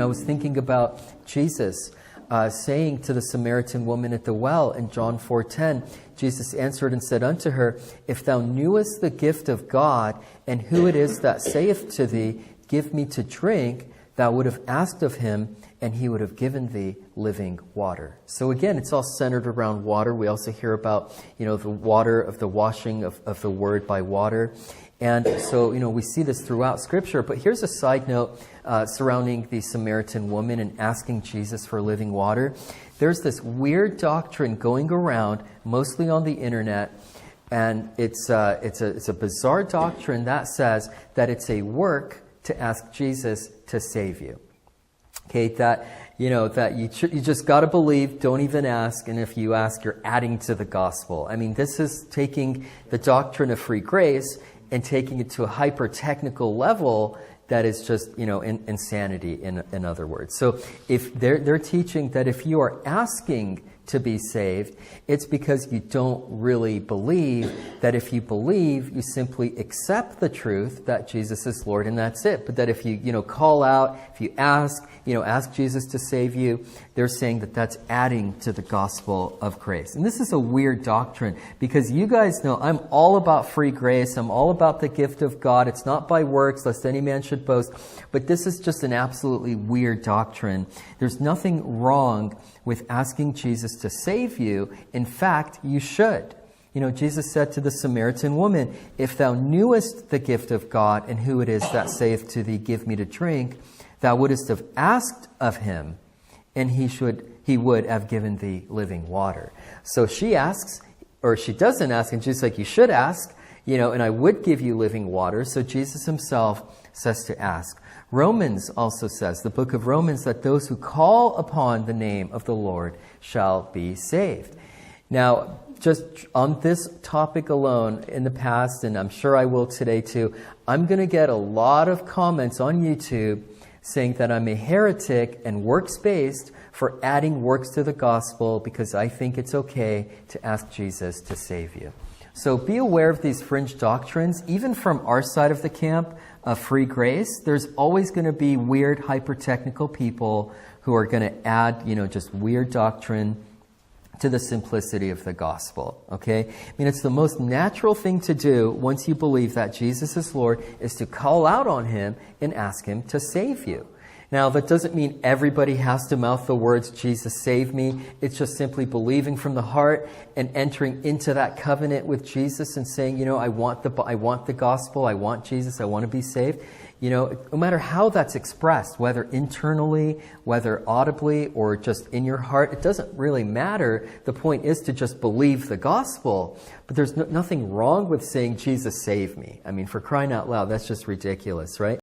was thinking about Jesus saying to the Samaritan woman at the well in John 4:10, Jesus answered and said unto her, If thou knewest the gift of God, and who it is that saith to thee, Give me to drink, thou would have asked of him, and he would have given thee living water. So again, it's all centered around water. We also hear about, the water of the washing of the word by water. And so, we see this throughout Scripture. But here's a side note surrounding the Samaritan woman and asking Jesus for living water. There's this weird doctrine going around, mostly on the internet, and it's a bizarre doctrine that says that it's a work to ask Jesus to save you. Okay, that you just got to believe, don't even ask, and if you ask, you're adding to the gospel. I mean, this is taking the doctrine of free grace and taking it to a hyper-technical level that is just, insanity, in other words. So if they're teaching that if you are asking to be saved, it's because you don't really believe, that if you believe, you simply accept the truth that Jesus is Lord and that's it. But that if you, call out, if you ask Jesus to save you, they're saying that that's adding to the gospel of grace. And this is a weird doctrine because you guys know I'm all about free grace. I'm all about the gift of God. It's not by works, lest any man should boast. But this is just an absolutely weird doctrine. There's nothing wrong with asking Jesus to save you. In fact, you should. Jesus said to the Samaritan woman, If thou knewest the gift of God and who it is that saith to thee, Give me to drink, thou wouldest have asked of him, and he would have given thee living water. So she asks, or she doesn't ask, and she's like, you should ask, and I would give you living water. So Jesus himself says to ask. Romans also says, the book of Romans, that those who call upon the name of the Lord shall be saved. Now, just on this topic alone in the past, and I'm sure I will today too, I'm going to get a lot of comments on YouTube saying that I'm a heretic and works-based for adding works to the gospel because I think it's okay to ask Jesus to save you. So be aware of these fringe doctrines. Even from our side of the camp of free grace, there's always going to be weird, hyper-technical people who are going to add, just weird doctrine to the simplicity of the gospel, okay? I mean, it's the most natural thing to do once you believe that Jesus is Lord is to call out on him and ask him to save you. Now, that doesn't mean everybody has to mouth the words, Jesus, save me. It's just simply believing from the heart and entering into that covenant with Jesus and saying, I want the gospel, I want Jesus, I want to be saved. No matter how that's expressed, whether internally, whether audibly, or just in your heart, it doesn't really matter. The point is to just believe the gospel. But there's nothing wrong with saying, Jesus, save me. I mean, for crying out loud, that's just ridiculous, right?